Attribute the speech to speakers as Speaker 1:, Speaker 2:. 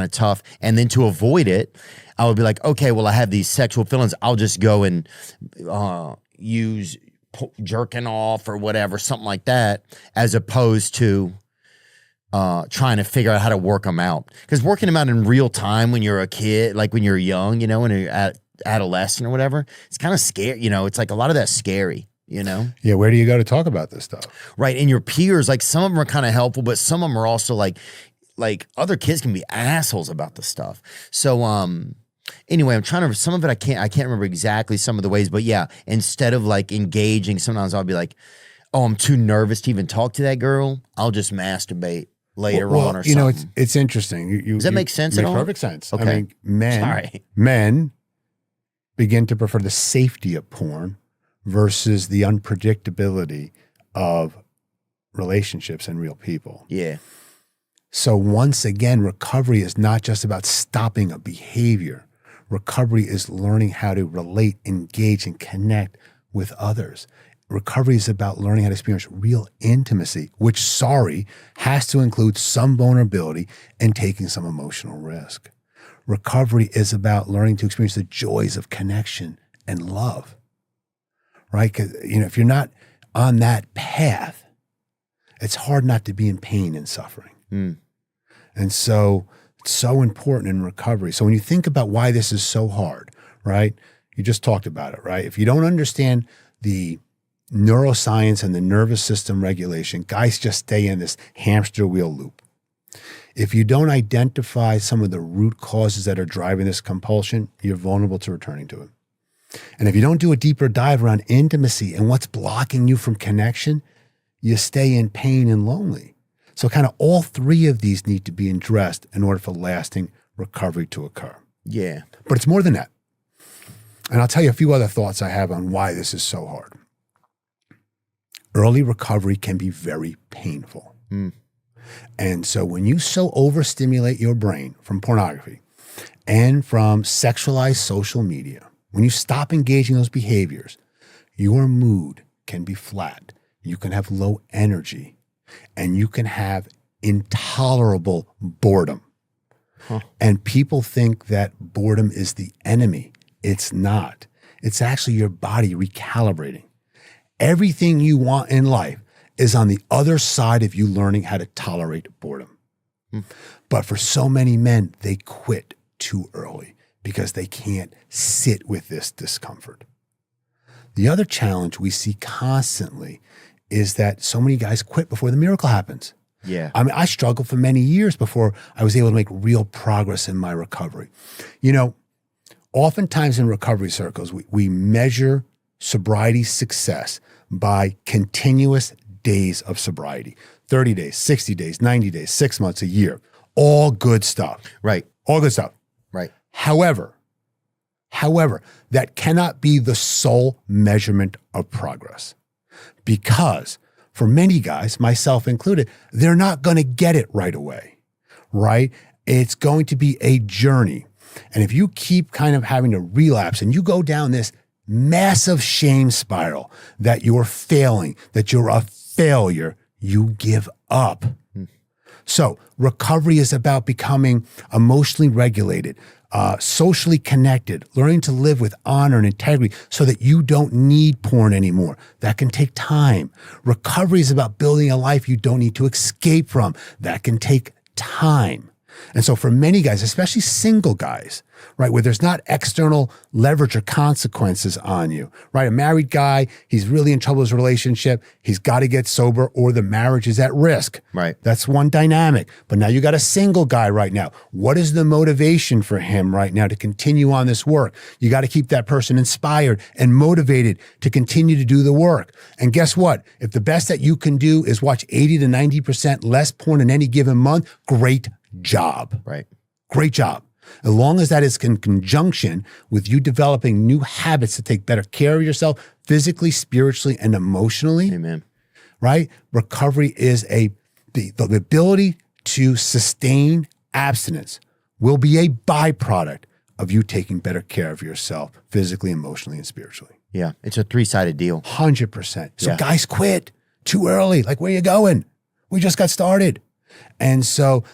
Speaker 1: of tough. And then to avoid it, I would be like, okay, well, I have these sexual feelings. I'll just go and use jerking off or whatever, something like that, as opposed to trying to figure out how to work them out. Because working them out in real time when you're a kid, like when you're young, you know, when you're adolescent or whatever, it's kind of scary. You know, it's like a lot of that's scary, you know?
Speaker 2: Yeah, where do you go to talk about this stuff?
Speaker 1: Right, and your peers, like some of them are kind of helpful, but some of them are also like other kids can be assholes about the stuff. So anyway, I'm trying to, some of it I can't remember exactly some of the ways, but yeah, instead of like engaging, sometimes I'll be like, oh, I'm too nervous to even talk to that girl. I'll just masturbate later on or something.
Speaker 2: You know, it's interesting.
Speaker 1: Does that make sense at all?
Speaker 2: Makes perfect sense.
Speaker 1: Okay.
Speaker 2: I mean, men begin to prefer the safety of porn versus the unpredictability of relationships and real people.
Speaker 1: Yeah.
Speaker 2: So once again, recovery is not just about stopping a behavior. Recovery is learning how to relate, engage, and connect with others. Recovery is about learning how to experience real intimacy, which, has to include some vulnerability and taking some emotional risk. Recovery is about learning to experience the joys of connection and love, right? Because, you know, if you're not on that path, it's hard not to be in pain and suffering. And so it's so important in recovery. So when you think about why this is so hard, right? You just talked about it, right? If you don't understand the neuroscience and the nervous system regulation, guys just stay in this hamster wheel loop. If you don't identify some of the root causes that are driving this compulsion, you're vulnerable to returning to it. And if you don't do a deeper dive around intimacy and what's blocking you from connection, you stay in pain and lonely. So kind of all three of these need to be addressed in order for lasting recovery to occur.
Speaker 1: Yeah.
Speaker 2: But it's more than that. And I'll tell you a few other thoughts I have on why this is so hard. Early recovery can be very painful. And so when you so overstimulate your brain from pornography and from sexualized social media, when you stop engaging those behaviors, your mood can be flat. You can have low energy. And you can have intolerable boredom. And people think that boredom is the enemy. It's not. It's actually your body recalibrating. Everything you want in life is on the other side of you learning how to tolerate boredom. But for so many men, they quit too early because they can't sit with this discomfort. The other challenge we see constantly is that so many guys quit before the miracle happens.
Speaker 1: Yeah.
Speaker 2: I mean, I struggled for many years before I was able to make real progress in my recovery. You know, oftentimes in recovery circles, we measure sobriety success by continuous days of sobriety. 30 days, 60 days, 90 days, 6 months, a year. All good stuff.
Speaker 1: Right.
Speaker 2: All good stuff.
Speaker 1: Right.
Speaker 2: However, that cannot be the sole measurement of progress. Because for many guys, myself included, they're not going to get it right away, right? It's going to be a journey. And if you keep kind of having to relapse and you go down this massive shame spiral that you're failing, that you're a failure, you give up. So recovery is about becoming emotionally regulated, socially connected, learning to live with honor and integrity so that you don't need porn anymore. That can take time. Recovery is about building a life you don't need to escape from. That can take time. And so for many guys, especially single guys, right, where there's not external leverage or consequences on you, right? A married guy, he's really in trouble with his relationship. He's got to get sober or the marriage is at risk.
Speaker 1: Right.
Speaker 2: That's one dynamic. But now you got a single guy right now. What is the motivation for him right now to continue on this work? You got to keep that person inspired and motivated to continue to do the work. And guess what? If the best that you can do is watch 80 to 90% less porn in any given month, great job.
Speaker 1: Right.
Speaker 2: Great job. As long as that is in conjunction with you developing new habits to take better care of yourself physically, spiritually, and emotionally.
Speaker 1: Amen.
Speaker 2: Right? Recovery is the ability to sustain abstinence will be a byproduct of you taking better care of yourself physically, emotionally, and spiritually.
Speaker 1: Yeah. It's a three-sided deal.
Speaker 2: 100%. So
Speaker 1: Yeah.
Speaker 2: guys quit too early. Like, where you going? We just got started. And so